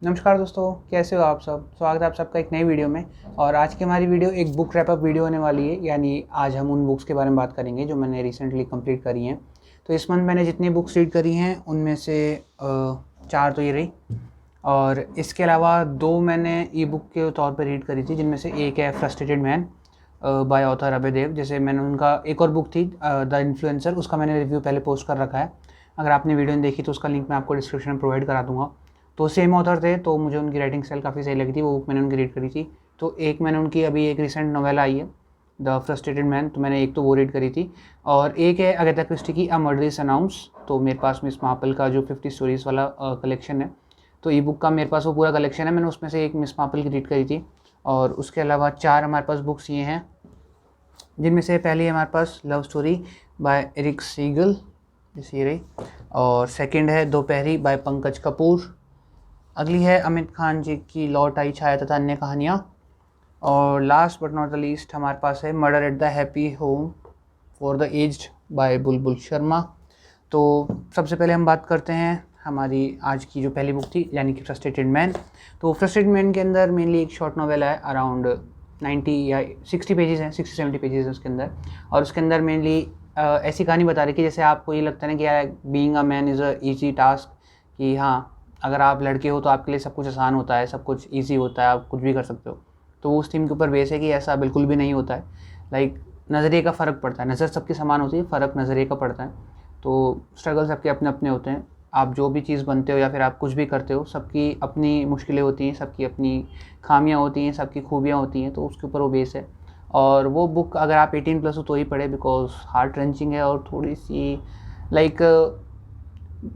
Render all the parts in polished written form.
नमस्कार दोस्तों, कैसे हो आप सब। स्वागत है आप सबका एक नई वीडियो में। और आज की हमारी वीडियो एक बुक रैपअप वीडियो होने वाली है, यानी आज हम उन बुक्स के बारे में बात करेंगे जो मैंने रिसेंटली कंप्लीट करी हैं। तो इस मंथ मैंने जितनी बुक्स रीड करी हैं उनमें से 4 तो ये रही, और इसके अलावा 2 मैंने ई बुक के तौर पर रीड करी थी, जिनमें से एक है फ्रस्ट्रेटेड मैन बाय ऑथर अभय देव। जैसे मैंने उनका एक और बुक थी द इन्फ्लुएंसर, उसका मैंने रिव्यू पहले पोस्ट कर रखा है। अगर आपने वीडियो नहीं देखी तो उसका लिंक मैं आपको डिस्क्रिप्शन में प्रोवाइड करा दूंगा। तो सेम ऑथर थे, तो मुझे उनकी राइटिंग स्टाइल काफ़ी सही लगी थी, वो बुक मैंने उनकी रीड करी थी। तो एक मैंने उनकी अभी एक रिसेंट नोवेला आई है द फ्रस्ट्रेटेड मैन, तो मैंने एक तो वो रीड करी थी। और एक है अगाथा क्रिस्टी की अ मर्डर इज अनाउंस। तो मेरे पास मिस मार्पल का जो 50 स्टोरीज़ वाला कलेक्शन है, तो ई बुक का मेरे पास वो पूरा कलेक्शन है। मैंने उसमें से एक मिस मार्पल की रीड करी थी। और उसके अलावा 4 हमारे पास बुक्स ये हैं, जिनमें से पहली है हमारे पास love story by Eric Segal, जैसे ये रही। और सेकंड है दोपहरी बाय पंकज कपूर। अगली है अमित खान जी की लौट आई छाया तथा अन्य कहानियाँ। और last but not the least हमारे पास है murder at the happy home for the aged by Bulbul Sharma. तो सबसे पहले हम बात करते हैं हमारी आज की जो पहली बुक थी, यानी कि फ्रस्ट्रेटेड मैन। तो फ्रस्ट्रेटेड मैन के अंदर मेनली एक शॉर्ट नॉवेल है, अराउंड 90 या 60 पेजेस हैं, 60-70 पेजेस हैं उसके अंदर। और उसके अंदर मेनली ऐसी कहानी बता रही कि जैसे आपको ये लगता है ना कि यार being a man is a easy task, कि हाँ अगर आप लड़के हो तो आपके लिए सब कुछ आसान होता है, सब कुछ ईजी होता है, आप कुछ भी कर सकते हो। तो वो उस थीम के ऊपर बेस है कि ऐसा बिल्कुल भी नहीं होता है। लाइक नज़रिए का फ़र्क पड़ता है, नज़र सबकी समान होती है, फ़र्क नज़रिए का पड़ता है। तो स्ट्रगल सबके अपने अपने होते हैं। आप जो भी चीज़ बनते हो या फिर आप कुछ भी करते हो, सबकी अपनी मुश्किलें होती हैं, सबकी अपनी खामियां होती हैं, सबकी खूबियां होती हैं। तो उसके ऊपर वो बेस है। और वो बुक अगर आप 18+ हो तो ही पढ़े, बिकॉज हार्ट रेंचिंग है और थोड़ी सी लाइक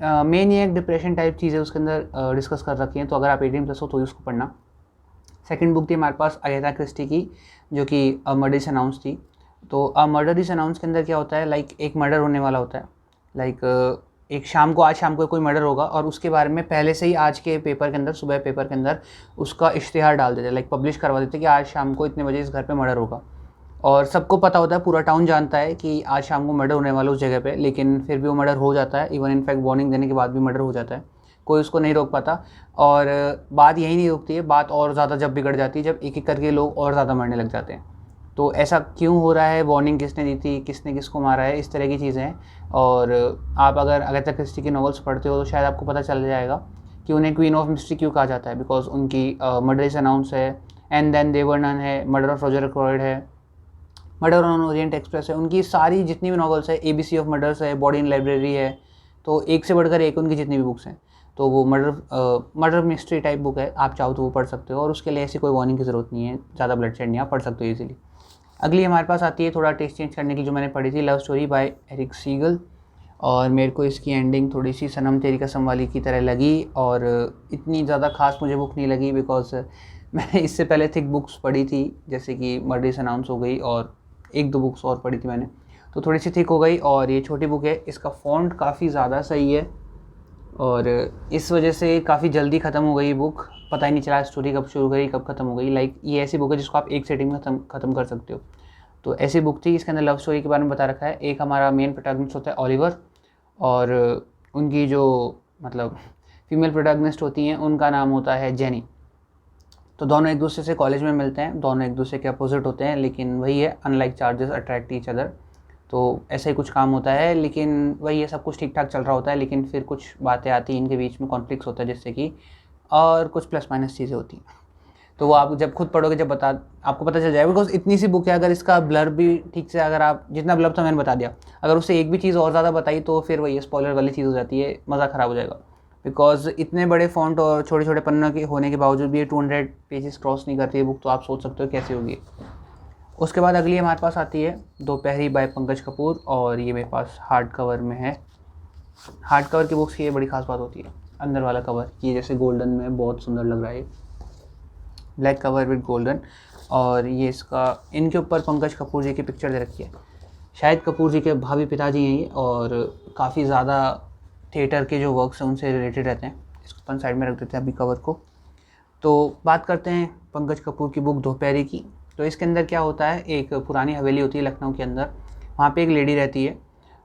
मेन ये एक डिप्रेशन टाइप चीज़ है उसके अंदर डिस्कस कर रखी है। तो अगर आप 18+ हो तो ही उसको पढ़ना। सेकंड बुक थी हमारे पास अगाथा क्रिस्टी की, जो कि अ मर्डर इज अनाउंस थी। तो अ मर्डर इज अनाउंस के अंदर क्या होता है, लाइक एक मर्डर होने वाला होता है। लाइक एक शाम को, आज शाम को कोई मर्डर होगा, और उसके बारे में पहले से ही आज के पेपर के अंदर, सुबह पेपर के अंदर उसका इश्तिहार डाल देते हैं, लाइक पब्लिश करवा देते हैं कि आज शाम को इतने बजे इस घर पे मर्डर होगा। और सबको पता होता है, पूरा टाउन जानता है कि आज शाम को मर्डर होने वाला उस जगह पे, लेकिन फिर भी वो मर्डर हो जाता है। इवन इनफैक्ट वार्निंग देने के बाद भी मर्डर हो जाता है, कोई उसको नहीं रोक पाता। और बात यही नहीं रुकती है, बात और ज़्यादा जब बिगड़ जाती है, जब एक एक करके लोग और ज़्यादा मरने लग जाते हैं। तो ऐसा क्यों हो रहा है, वार्निंग किसने दी थी, किसने किसको मारा है, इस तरह की चीज़ें हैं। और आप अगर अगाथा क्रिस्टी की नॉवेल्स पढ़ते हो तो शायद आपको पता चल जाएगा कि उन्हें क्वीन ऑफ मिस्ट्री क्यों कहा जाता है। बिकॉज उनकी मर्डर इज अनाउंस है, एंड देन देवर नन है, मर्डर ऑफ रॉजर एक्रोइड है, मर्डर ऑन ओरिएंट एक्सप्रेस है। उनकी सारी जितनी भी नॉवेल्स है, ABC ऑफ मर्डर्स है, बॉडी इन लाइब्रेरी है। तो एक से बढ़कर एक उनकी जितनी भी बुक्स हैं। तो वो मर्डर मिस्ट्री टाइप बुक है, आप चाहो तो वो पढ़ सकते हो। और उसके लिए ऐसी कोई वार्निंग की ज़रूरत नहीं है, ज़्यादा ब्लड शेड नहीं, आप पढ़ सकते हो ईजिली। अगली हमारे पास आती है थोड़ा टेस्ट चेंज करने की, जो मैंने पढ़ी थी love story by Eric Segal. और मेरे को इसकी एंडिंग थोड़ी सी सनम तेरी कसम वाली की तरह लगी, और इतनी ज़्यादा खास मुझे बुक नहीं लगी। बिकॉज मैंने इससे पहले थिक बुक्स पढ़ी थी, जैसे कि मर्डर इज अनाउंस हो गई, और 1-2 बुक्स और पढ़ी थी मैंने, तो थोड़ी सी थिक हो गई। और ये छोटी बुक है, इसका फॉन्ट काफ़ी ज़्यादा सही है, और इस वजह से काफ़ी जल्दी ख़त्म हो गई बुक। पता ही नहीं चला स्टोरी कब शुरू गई कब ख़त्म हो गई। लाइक ये ऐसी बुक है जिसको आप एक सेटिंग में ख़त्म कर सकते हो। तो ऐसी बुक थी। इसके अंदर लव स्टोरी के बारे में बता रखा है। एक हमारा मेन प्रोटैगनिस्ट होता है ओलिवर, और उनकी जो मतलब फीमेल प्रोटैगनिस्ट होती हैं उनका नाम होता है जेनी। तो दोनों एक दूसरे से कॉलेज में मिलते हैं, दोनों एक दूसरे के अपोजिट होते हैं, लेकिन वही है, unlike charges attract each other. तो ऐसा ही कुछ काम होता है, लेकिन वही है, सब कुछ ठीक ठाक चल रहा होता है। लेकिन फिर कुछ बातें आती हैं इनके बीच में, कॉन्फ्लिक्ट्स होता है जिससे कि, और कुछ प्लस माइनस चीज़ें होती हैं। तो वो आप जब खुद पढ़ोगे, जब आपको पता चल जाएगा। बिकॉज इतनी सी बुक है, अगर इसका ब्लर भी ठीक से, अगर आप जितना ब्लर था मैंने बता दिया, अगर उससे एक भी चीज़ और ज़्यादा बताई तो फिर वही स्पॉइलर वाली चीज़ हो जाती है, मज़ा ख़राब हो जाएगा। बिकॉज इतने बड़े फॉन्ट और छोटे छोटे पन्नों के होने के बावजूद भी ये 200 पेजेस क्रॉस नहीं करती है बुक, तो आप सोच सकते हो कैसी होगी। उसके बाद अगली हमारे पास आती है दोपहरी बाय पंकज कपूर, और ये मेरे पास हार्ड कवर में है। हार्ड कवर की बुक्स की ये बड़ी खास बात होती है, अंदर वाला कवर, ये जैसे गोल्डन में बहुत सुंदर लग रहा है, ब्लैक कवर विद गोल्डन। और ये इसका, इनके ऊपर पंकज कपूर जी की पिक्चर दे रखी है, शायद कपूर जी के भाभी पिताजी हैं ये, और काफ़ी ज़्यादा थिएटर के जो वर्क्स हैं उनसे रिलेटेड रहते हैं। इसको अपन साइड में रख देते हैं अभी कवर को। तो बात करते हैं पंकज कपूर की बुक दोपहरी की। तो इसके अंदर क्या होता है, एक पुरानी हवेली होती है लखनऊ के अंदर, वहाँ पे एक लेडी रहती है,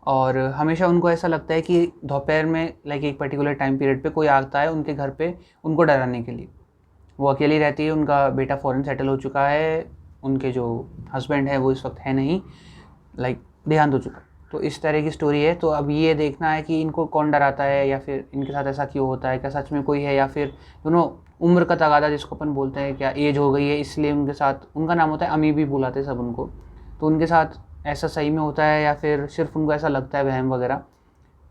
और हमेशा उनको ऐसा लगता है कि दोपहर में लाइक एक पर्टिकुलर टाइम पीरियड पे कोई आता है उनके घर पे उनको डराने के लिए। वो अकेली रहती है, उनका बेटा फ़ॉरेन सेटल हो चुका है, उनके जो हस्बैंड है वो इस वक्त है नहीं, लाइक देहांत हो चुका। तो इस तरह की स्टोरी है। तो अब ये देखना है कि इनको कौन डराता है या फिर इनके साथ ऐसा क्यों होता है, क्या सच में कोई है या फिर उम्र का तगादा जिसको अपन बोलते हैं, क्या एज हो गई है इसलिए उनके साथ, उनका नाम होता है अमीबी बुलाते हैं सब उनको, तो उनके साथ ऐसा सही में होता है या फिर सिर्फ उनको ऐसा लगता है वहम वगैरह।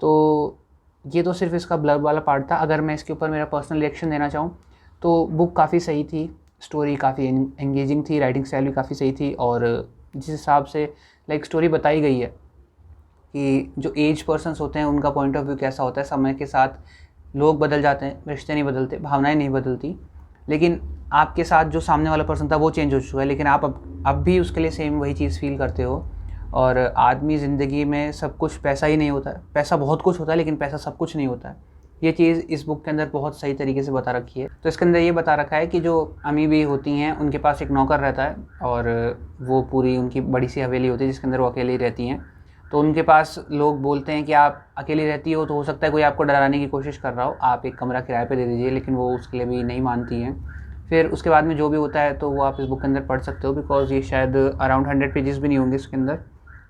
तो ये तो सिर्फ इसका ब्लर्ब वाला पार्ट था। अगर मैं इसके ऊपर मेरा पर्सनल रिएक्शन देना चाहूँ तो बुक काफ़ी सही थी, स्टोरी काफ़ी एंगेजिंग थी, राइटिंग स्टाइल भी काफ़ी सही थी, और जिस हिसाब से लाइक स्टोरी बताई गई है कि जो एज पर्सन्स होते हैं उनका पॉइंट ऑफ व्यू कैसा होता है, समय के साथ लोग बदल जाते हैं, रिश्ते नहीं बदलते, भावनाएं नहीं बदलती, लेकिन आपके साथ जो सामने वाला पर्सन था वो चेंज हो चुका है, लेकिन आप अब भी उसके लिए सेम वही चीज़ फील करते हो। और आदमी ज़िंदगी में सब कुछ पैसा ही नहीं होता है, पैसा बहुत कुछ होता है लेकिन पैसा सब कुछ नहीं होता है। ये चीज़ इस बुक के अंदर बहुत सही तरीके से बता रखी है। तो इसके अंदर ये बता रखा है कि जो अमीबी होती हैं उनके पास एक नौकर रहता है, और वो पूरी उनकी बड़ी सी हवेली होती है जिसके अंदर वो अकेली रहती हैं। तो उनके पास लोग बोलते हैं कि आप अकेली रहती हो तो हो सकता है कोई आपको डराने की कोशिश कर रहा हो, आप एक कमरा किराए पे दे दीजिए, लेकिन वो उसके लिए भी नहीं मानती हैं। फिर उसके बाद में जो भी होता है तो वो आप इस बुक के अंदर पढ़ सकते हो, बिकॉज ये शायद अराउंड 100 पेजेस भी नहीं होंगे इसके अंदर।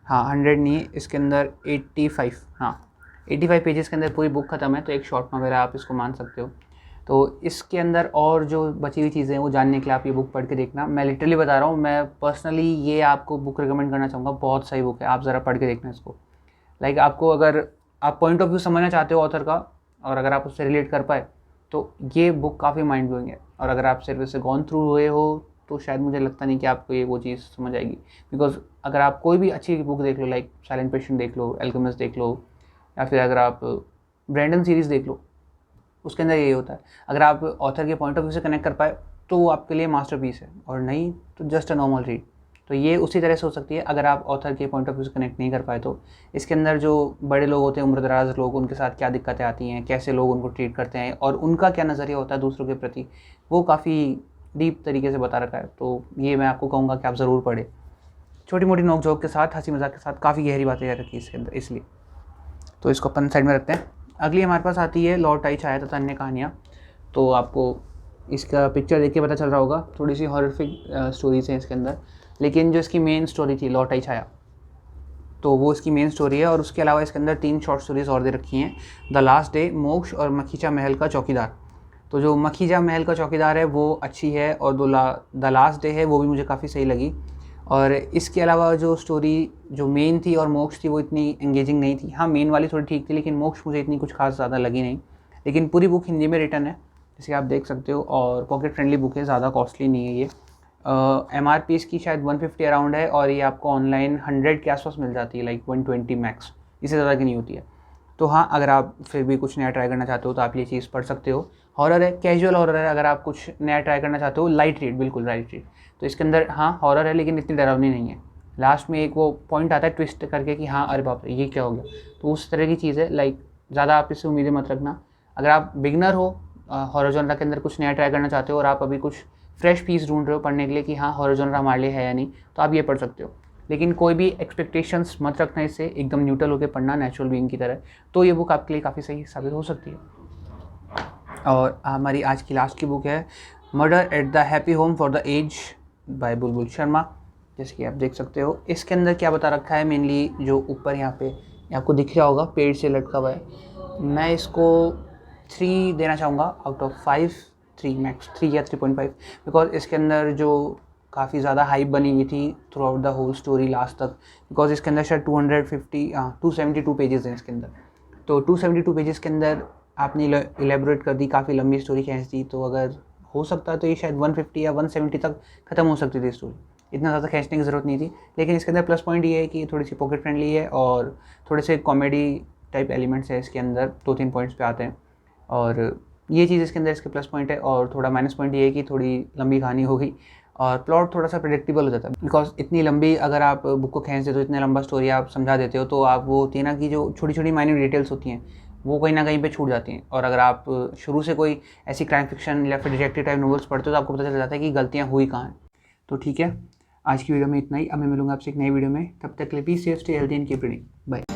हाँ 100 नहीं है, इसके अंदर 85, हाँ 85 पेजेस के अंदर पूरी बुक ख़त्म है, तो एक शॉर्ट नॉवेल आप इसको मान सकते हो। तो इसके अंदर और जो बची हुई चीज़ें हैं वो जानने के लिए आप ये बुक पढ़ के देखना। मैं लिटरली बता रहा हूँ, मैं पर्सनली ये आपको बुक रिकमेंड करना चाहूँगा, बहुत सही बुक है, आप ज़रा पढ़ के देखना इसको। लाइक आपको अगर आप पॉइंट ऑफ व्यू समझना चाहते हो ऑथर का, और अगर आप उससे रिलेट कर पाए तो ये बुक काफ़ी माइंड ब्लोइंग है। और अगर आप सिर्फ इससे गॉन थ्रू हुए हो तो शायद मुझे लगता नहीं कि आपको ये वो चीज़ समझ आएगी, बिकॉज अगर आप कोई भी अच्छी बुक देख लो, लाइक साइलेंट पेशेंट देख लो, एल्केमिस्ट देख लो, या फिर अगर आप ब्रैंडन सीरीज़ देख लो, उसके अंदर ये होता है, अगर आप ऑथर के पॉइंट ऑफ व्यू से कनेक्ट कर पाए तो वो आपके लिए मास्टरपीस है, और नहीं तो जस्ट अ नॉर्मल रीड। तो ये उसी तरह से हो सकती है अगर आप ऑथर के पॉइंट ऑफ व्यू से कनेक्ट नहीं कर पाए तो। इसके अंदर जो बड़े लोग होते हैं, उम्रदराज लोग, उनके साथ क्या दिक्कतें आती हैं, कैसे लोग उनको ट्रीट करते हैं, और उनका क्या नज़रिया होता है दूसरों के प्रति, वो काफ़ी डीप तरीके से बता रखा है। तो ये मैं आपको कहूँगा कि आप ज़रूर पढ़ें। छोटी मोटी नोक झोंक के साथ, हंसी मजाक के साथ, काफ़ी गहरी बातें कर रखी है इसके अंदर, इसलिए तो इसको अपन साइड में रखते हैं। अगली हमारे पास आती है लॉर्ड टाई छाया तथा अन्य कहानियाँ। तो आपको इसका पिक्चर देख के पता चल रहा होगा, थोड़ी सी हॉररिफिक स्टोरीज हैं इसके अंदर, लेकिन जो इसकी मेन स्टोरी थी लॉर्ड टाई छाया, तो वो इसकी मेन स्टोरी है। और उसके अलावा इसके अंदर 3 शॉर्ट स्टोरीज और दे रखी हैं, द लास्ट डे, मोक्ष और मखीजा महल का चौकीदार। तो जो मखीजा महल का चौकीदार है वो अच्छी है, और द लास्ट डे है वो भी मुझे काफ़ी सही लगी। और इसके अलावा जो स्टोरी जो मेन थी और मोक्ष थी वो इतनी एंगेजिंग नहीं थी। हाँ मेन वाली थोड़ी ठीक थी, लेकिन मोक्ष मुझे इतनी कुछ खास ज़्यादा लगी नहीं। लेकिन पूरी बुक हिंदी में रिटन है, जैसे आप देख सकते हो, और पॉकेट फ्रेंडली बुक है, ज़्यादा कॉस्टली नहीं है ये। MRP इसकी शायद 150 अराउंड है, और ये आपको ऑनलाइन 100 के आसपास मिल जाती है, लाइक 120 मैक्स, इससे ज़्यादा की नहीं होती है। तो हाँ, अगर आप फिर भी कुछ नया ट्राई करना चाहते हो तो आप ये चीज़ पढ़ सकते हो। हॉरर है, कैजुअल हॉरर है, अगर आप कुछ नया ट्राई करना चाहते हो, लाइट रीड, बिल्कुल लाइट रीड। तो इसके अंदर हाँ हॉरर है, लेकिन इतनी डरावनी नहीं है। लास्ट में एक वो पॉइंट आता है ट्विस्ट करके कि हाँ अरे बाप रे ये क्या हो गया, तो उस तरह की चीज़ है। लाइक ज़्यादा आप इससे उम्मीदें मत रखना। अगर आप बिगनर हो, हॉरर जॉनरा के अंदर कुछ नया ट्राई करना चाहते हो, और आप अभी कुछ फ्रेश पीस ढूंढ रहे हो पढ़ने के लिए कि हाँ हॉरर जॉनरा हमारे लिए है या नहीं, तो आप ये पढ़ सकते हो। लेकिन कोई भी एक्सपेक्टेशंस मत रखना इससे, एकदम न्यूट्रल होकर पढ़ना नेचुरल बीइंग की तरह, तो ये बुक आपके लिए काफ़ी सही साबित हो सकती है। और हमारी आज की लास्ट की बुक है murder at the happy home for the age by Bulbul Sharma, जैसे कि आप देख सकते हो। इसके अंदर क्या बता रखा है, मेनली जो ऊपर यहाँ पे आपको दिख रहा होगा पेड़ से लटका हुआ है, मैं इसको 3 देना चाहूँगा आउट ऑफ 5, 3 मैक्स 3 या 3.5, बिकॉज इसके अंदर जो काफ़ी ज़्यादा हाइप बनी हुई थी throughout the whole story last तक, बिकॉज इसके अंदर शायद 272 पेजेस हैं इसके अंदर। तो 272 पेजेस के अंदर आपने इलेबोरेट कर दी, काफ़ी लंबी स्टोरी खींच दी, तो अगर हो सकता है तो ये शायद 150 या 170 तक ख़त्म हो सकती थी स्टोरी, इतना ज़्यादा खींचने की ज़रूरत नहीं थी। लेकिन इसके अंदर प्लस पॉइंट ये है कि थोड़ी सी पॉकेट फ्रेंडली है, और थोड़े से कॉमेडी टाइप एलिमेंट्स है इसके अंदर, 2-3 पॉइंट्स पे आते हैं, और ये चीज़ इसके अंदर इसके प्लस पॉइंट है। और थोड़ा माइनस पॉइंट ये है कि थोड़ी लंबी कहानी हो गई, और प्लॉट थोड़ा सा प्रेडिक्टेबल हो जाता है, बिकॉज इतनी लंबी अगर आप बुक को खींच देते हो, इतना लंबा स्टोरी आप समझा देते हो, तो आप वो होती है ना कि जो छोटी छोटी माइन्यूट डिटेल्स होती हैं वो कहीं ना कहीं पे छूट जाती हैं। और अगर आप शुरू से कोई ऐसी क्राइम फिक्शन या फिर डिटेक्टिव टाइप नॉवेल्स पढ़ते हो तो आपको पता चल जाता है कि गलतियाँ हुई कहाँ हैं। तो ठीक है, आज की वीडियो में इतना ही। अब मैं मिलूंगा आपसे एक नई वीडियो में, तब तक के लिए be safe, stay healthy and keep reading, bye.